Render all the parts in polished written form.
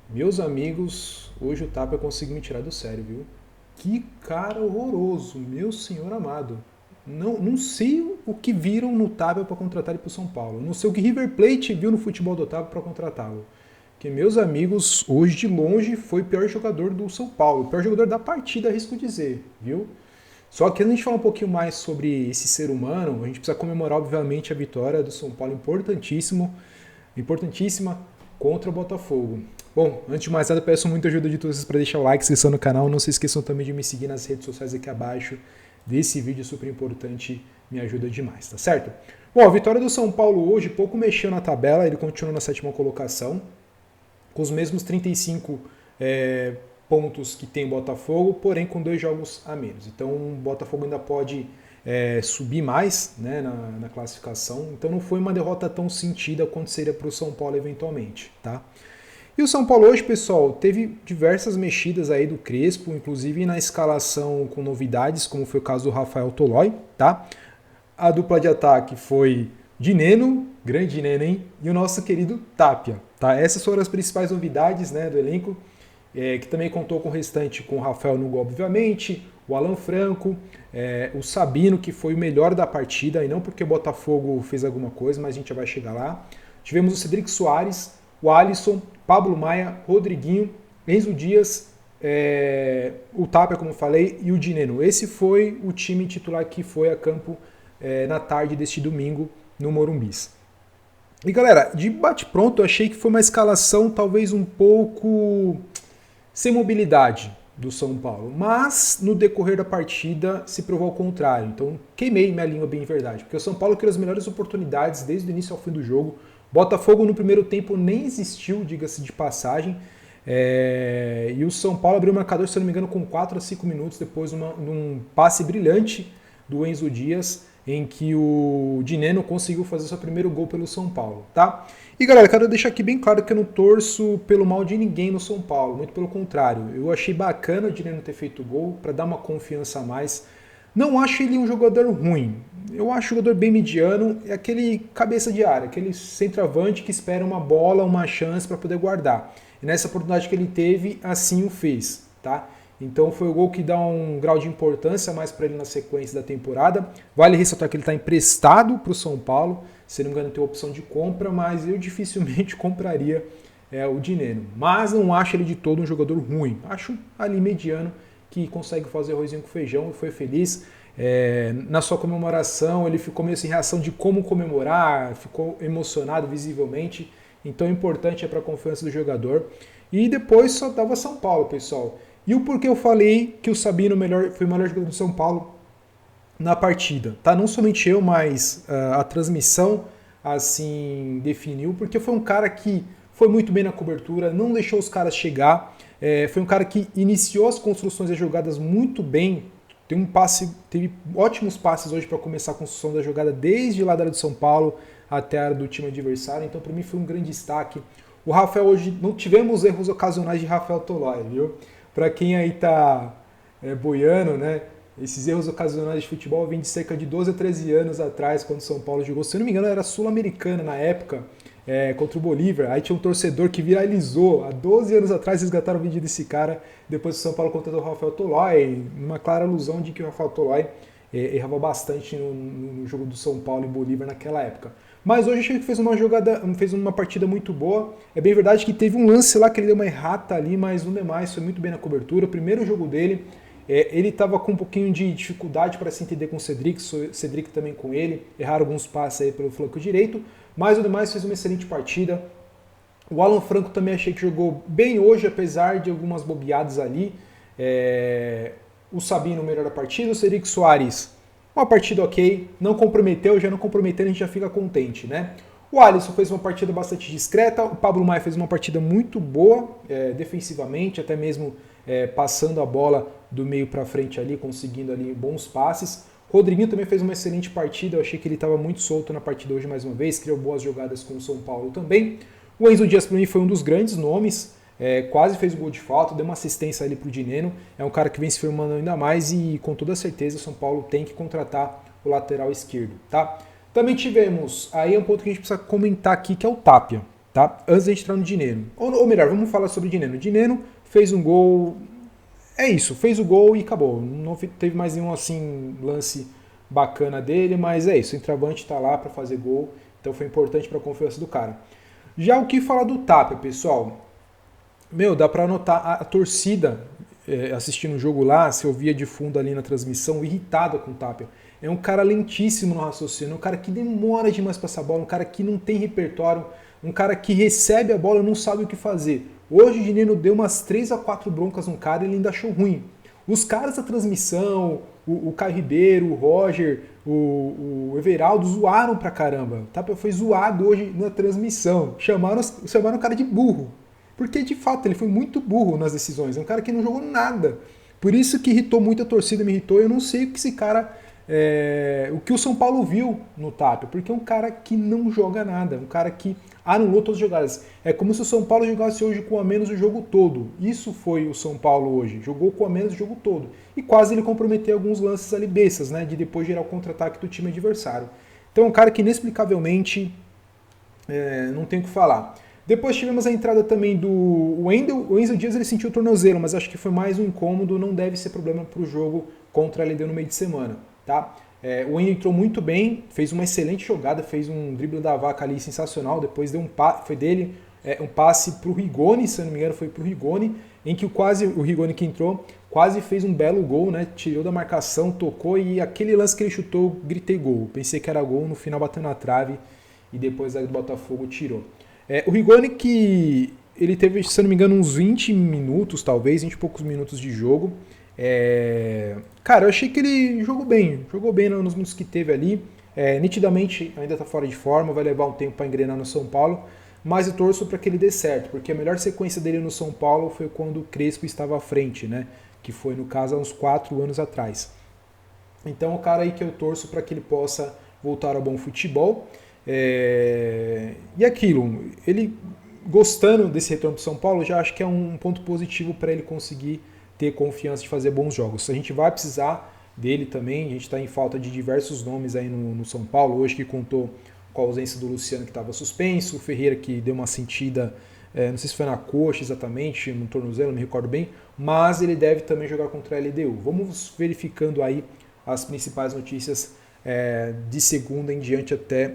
Meus amigos, hoje o Tapia conseguiu me tirar do sério, viu? Que cara horroroso, meu senhor amado. Não sei o que viram no Tapia para contratar ele para o São Paulo. Não sei o que River Plate viu no futebol do Tapia para contratá-lo. Que meus amigos, hoje de longe foi o pior jogador do São Paulo, o pior jogador da partida, arrisco dizer, viu? Só que antes de a gente falar um pouquinho mais sobre esse ser humano, a gente precisa comemorar, obviamente, a vitória do São Paulo, importantíssima contra o Botafogo. Bom, antes de mais nada, peço muita ajuda de todos vocês para deixar o like, inscrição no canal. Não se esqueçam também de me seguir nas redes sociais aqui abaixo desse vídeo super importante, me ajuda demais, tá certo? Bom, a vitória do São Paulo hoje pouco mexeu na tabela, ele continua na sétima colocação, com os mesmos 35 pontos que tem o Botafogo, porém com 2 jogos a menos. Então o Botafogo ainda pode subir mais, né, na classificação. Então não foi uma derrota tão sentida quanto seria para o São Paulo eventualmente, tá? E o São Paulo hoje, pessoal, teve diversas mexidas aí do Crespo, inclusive na escalação com novidades, como foi o caso do Rafael Tolói, tá? A dupla de ataque foi Dineno, grande Dineno, hein? E o nosso querido Tapia, tá? Essas foram as principais novidades, né, do elenco, que também contou com o restante, com o Rafael no gol, obviamente, o Alan Franco, o Sabino, que foi o melhor da partida, e não porque o Botafogo fez alguma coisa, mas a gente já vai chegar lá. Tivemos o Cedric Soares, o Alisson, Pablo Maia, Rodriguinho, Enzo Dias, o Tapia, como eu falei, e o Dineno. Esse foi o time titular que foi a campo na tarde deste domingo no Morumbis. E galera, de bate-pronto eu achei que foi uma escalação talvez um pouco sem mobilidade do São Paulo, mas no decorrer da partida se provou ao contrário. Então queimei minha língua bem em verdade, porque o São Paulo criou as melhores oportunidades desde o início ao fim do jogo. Botafogo no primeiro tempo nem existiu, diga-se de passagem. E o São Paulo abriu o marcador, se não me engano, com 4 a 5 minutos depois num passe brilhante do Enzo Dias, em que o Dineno conseguiu fazer seu primeiro gol pelo São Paulo, tá? E galera, quero deixar aqui bem claro que eu não torço pelo mal de ninguém no São Paulo, muito pelo contrário. Eu achei bacana o Dineno ter feito gol para dar uma confiança a mais. Não acho ele um jogador ruim. Eu acho um jogador bem mediano, é aquele cabeça de área, aquele centroavante que espera uma bola, uma chance para poder guardar. E nessa oportunidade que ele teve, assim o fez, tá? Então foi o gol que dá um grau de importância mais para ele na sequência da temporada. Vale ressaltar que ele está emprestado para o São Paulo, se não me engano tem opção de compra, mas eu dificilmente compraria o Dineno. Mas não acho ele de todo um jogador ruim, acho ali mediano, que consegue fazer arrozinho com feijão e foi feliz. Na sua comemoração ele ficou meio sem reação de como comemorar, ficou emocionado visivelmente, então o importante é para a confiança do jogador. E depois só dava São Paulo, pessoal. E o porquê eu falei que o Sabino foi o melhor jogador do São Paulo na partida, tá? Não somente eu, mas a transmissão assim definiu, porque foi um cara que foi muito bem na cobertura, não deixou os caras chegar, foi um cara que iniciou as construções das jogadas muito bem. Teve ótimos passes hoje para começar a construção da jogada desde lá da área do São Paulo até a área do time adversário, então para mim foi um grande destaque. O Rafael hoje, não tivemos erros ocasionais de Rafael Tolói, viu? Para quem aí tá boiando, né? Esses erros ocasionais de futebol vêm de cerca de 12 a 13 anos atrás, quando o São Paulo jogou, se não me engano, era sul-americana na época, contra o Bolívar. Aí tinha um torcedor que viralizou, há 12 anos atrás resgataram o vídeo desse cara, depois o São Paulo contratou o Rafael Tolói, uma clara alusão de que o Rafael Tolói errava bastante no jogo do São Paulo e Bolívar naquela época. Mas hoje achei que fez uma partida muito boa. É bem verdade que teve um lance lá que ele deu uma errata ali, mas no demais foi muito bem na cobertura. O primeiro jogo dele, ele estava com um pouquinho de dificuldade para se entender com o Cedric também com ele, erraram alguns passes aí pelo flanco direito, mas no demais fez uma excelente partida. O Alan Franco também achei que jogou bem hoje, apesar de algumas bobeadas ali. O Sabino melhor da partida, o Cedric Soares uma partida ok, não comprometeu, já não comprometendo a gente já fica contente, né? O Alisson fez uma partida bastante discreta, o Pablo Maia fez uma partida muito boa defensivamente, até mesmo passando a bola do meio para frente ali, conseguindo ali bons passes. Rodriguinho também fez uma excelente partida, eu achei que ele estava muito solto na partida hoje mais uma vez, criou boas jogadas com o São Paulo também. O Enzo Dias para mim foi um dos grandes nomes, quase fez o gol de falta, deu uma assistência ali para o Dineno, é um cara que vem se firmando ainda mais e com toda certeza o São Paulo tem que contratar o lateral esquerdo, tá? Também tivemos, aí é um ponto que a gente precisa comentar aqui, que é o Tapia, tá? Antes de a gente entrar no Dineno. Ou melhor, vamos falar sobre o Dineno. O Dineno fez um gol, é isso, fez o gol e acabou. Não teve mais nenhum assim lance bacana dele, mas é isso, o centroavante está lá para fazer gol, então foi importante para a confiança do cara. Já o que falar do Tapia, pessoal? Meu, dá para notar a torcida assistindo o jogo lá, se eu via de fundo ali na transmissão, irritada com o Tapia. É um cara lentíssimo no raciocínio, um cara que demora demais para essa bola, um cara que não tem repertório, um cara que recebe a bola e não sabe o que fazer. Hoje o Dineno deu umas 3 a 4 broncas no cara e ele ainda achou ruim. Os caras da transmissão, o Caio Ribeiro, o Roger, o Everaldo zoaram pra caramba. O Tapia foi zoado hoje na transmissão. Chamaram o cara de burro. Porque, de fato, ele foi muito burro nas decisões. É um cara que não jogou nada. Por isso que irritou muito a torcida, me irritou. Eu não sei o que esse cara... o que o São Paulo viu no Tapia. Porque é um cara que não joga nada. Um cara que anulou todas as jogadas. É como se o São Paulo jogasse hoje com a menos o jogo todo. Isso foi o São Paulo hoje. Jogou com a menos o jogo todo. E quase ele comprometeu alguns lances ali bestas, né? De depois gerar o contra-ataque do time adversário. Então é um cara que inexplicavelmente não tem o que falar. Depois tivemos a entrada também do Wendel. O Enzo Dias ele sentiu o tornozelo, mas acho que foi mais um incômodo, não deve ser problema para o jogo contra a LDU no meio de semana. Tá? O Wendel entrou muito bem, fez uma excelente jogada, fez um drible da vaca ali sensacional, depois deu foi dele um passe para o Rigoni, se eu não me engano foi para o Rigoni, em que o Rigoni que entrou quase fez um belo gol, né? Tirou da marcação, tocou e aquele lance que ele chutou, gritei gol. Pensei que era gol, no final bateu na trave e depois a do Botafogo tirou. O Rigoni que ele teve, se eu não me engano, uns 20 minutos, talvez, 20 e poucos minutos de jogo. Cara, eu achei que ele jogou bem nos minutos que teve ali. Nitidamente ainda está fora de forma, vai levar um tempo para engrenar no São Paulo, mas eu torço para que ele dê certo, porque a melhor sequência dele no São Paulo foi quando o Crespo estava à frente, né? Que foi, no caso, há uns 4 anos atrás. Então, o cara aí que eu torço para que ele possa voltar ao bom futebol. E aquilo, ele gostando desse retorno para São Paulo, já acho que é um ponto positivo para ele conseguir ter confiança de fazer bons jogos. A gente vai precisar dele também, a gente está em falta de diversos nomes aí no São Paulo, hoje que contou com a ausência do Luciano que estava suspenso, o Ferreira que deu uma sentida, não sei se foi na coxa exatamente, no tornozelo, não me recordo bem, mas ele deve também jogar contra a LDU. Vamos verificando aí as principais notícias de segunda em diante até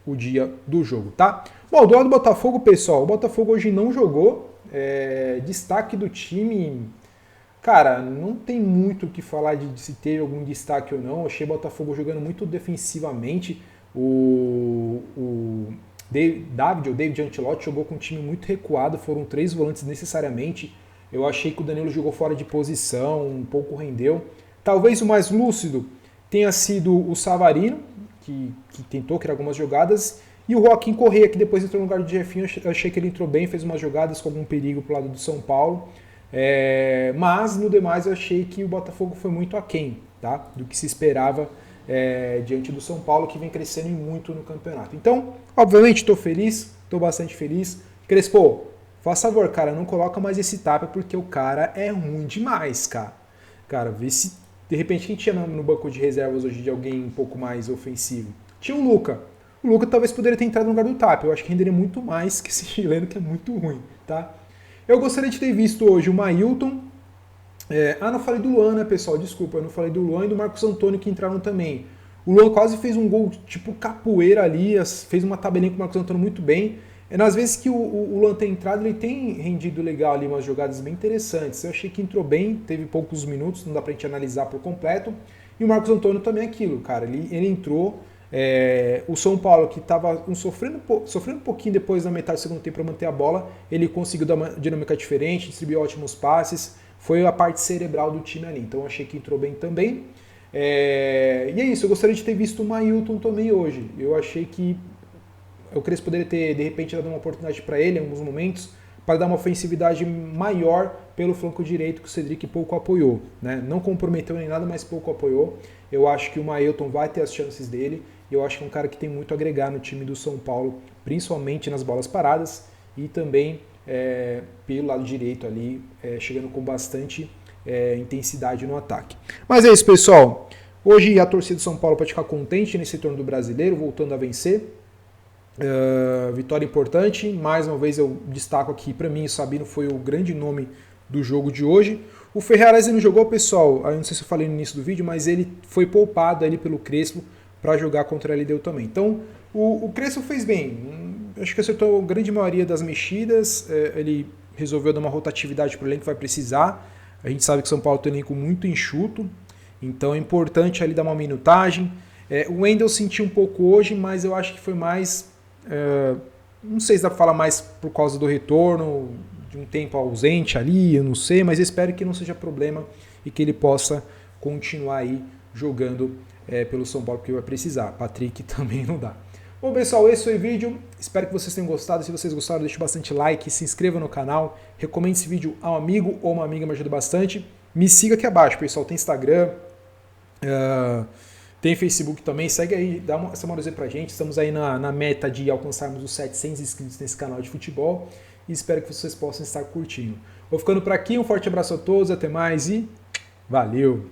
o dia do jogo, tá? Bom, do lado do Botafogo, pessoal, o Botafogo hoje não jogou, destaque do time, cara, não tem muito o que falar de se teve algum destaque ou não, eu achei o Botafogo jogando muito defensivamente, o David Ancelotti jogou com um time muito recuado, foram 3 volantes necessariamente, eu achei que o Danilo jogou fora de posição, um pouco rendeu, talvez o mais lúcido tenha sido o Savarino, que tentou criar algumas jogadas, e o Joaquim Correa, que depois entrou no lugar do Jefinho, eu achei que ele entrou bem, fez umas jogadas com algum perigo pro lado do São Paulo, mas no demais eu achei que o Botafogo foi muito aquém, tá? Do que se esperava diante do São Paulo, que vem crescendo muito no campeonato. Então, obviamente, estou feliz, estou bastante feliz. Crespo, faz favor, cara, não coloca mais esse Tapia, porque o cara é ruim demais, cara. Cara, vê se de repente quem tinha no banco de reservas hoje de alguém um pouco mais ofensivo. Tinha o Luca. O Luca talvez poderia ter entrado no lugar do Tapia. Eu acho que renderia muito mais que esse chileno, que é muito ruim, tá? Eu gostaria de ter visto hoje o Mailton. Não falei do Luan, né, pessoal? Desculpa, eu não falei do Luan e do Marcos Antônio que entraram também. O Luan quase fez um gol tipo capoeira ali, fez uma tabelinha com o Marcos Antônio muito bem. Nas vezes que o Luan tem entrado, ele tem rendido legal ali, umas jogadas bem interessantes. Eu achei que entrou bem, teve poucos minutos, não dá pra gente analisar por completo. E o Marcos Antônio também é aquilo, cara. Ele entrou. O São Paulo, que estava sofrendo um pouquinho depois da metade do segundo tempo para manter a bola, ele conseguiu dar uma dinâmica diferente, distribuiu ótimos passes. Foi a parte cerebral do time ali. Então eu achei que entrou bem também. E é isso, eu gostaria de ter visto o Mailton também hoje. Eu achei que o Crespo poderia ter, de repente, dado uma oportunidade para ele em alguns momentos, para dar uma ofensividade maior pelo flanco direito que o Cedric pouco apoiou. Né? Não comprometeu nem nada, mas pouco apoiou. Eu acho que o Mailton vai ter as chances dele, e eu acho que é um cara que tem muito a agregar no time do São Paulo, principalmente nas bolas paradas, e também pelo lado direito ali, chegando com bastante intensidade no ataque. Mas é isso, pessoal. Hoje a torcida do São Paulo pode ficar contente nesse torneio do Brasileiro, voltando a vencer. Vitória importante, mais uma vez eu destaco aqui, para mim o Sabino foi o grande nome do jogo de hoje. O Ferrares não jogou, pessoal, eu não sei se eu falei no início do vídeo, mas ele foi poupado ali pelo Crespo para jogar contra a LDU também. Então o Crespo fez bem, acho que acertou a grande maioria das mexidas, ele resolveu dar uma rotatividade para o elenco que vai precisar. A gente sabe que São Paulo tem um elenco muito enxuto, então é importante ali dar uma minutagem. O Wendel sentiu um pouco hoje, mas eu acho que foi mais... não sei se dá para falar mais por causa do retorno, de um tempo ausente ali, eu não sei, mas eu espero que não seja problema e que ele possa continuar aí jogando pelo São Paulo, porque vai precisar. Patrick também não dá. Bom, pessoal, esse foi o vídeo. Espero que vocês tenham gostado. Se vocês gostaram, deixe bastante like, se inscreva no canal, recomende esse vídeo a um amigo ou uma amiga, me ajuda bastante. Me siga aqui abaixo, pessoal. Tem Instagram, tem Facebook também. Segue aí, dá essa moralzinha pra gente. Estamos aí na meta de alcançarmos os 700 inscritos nesse canal de futebol e espero que vocês possam estar curtindo. Vou ficando por aqui. Um forte abraço a todos, até mais e valeu!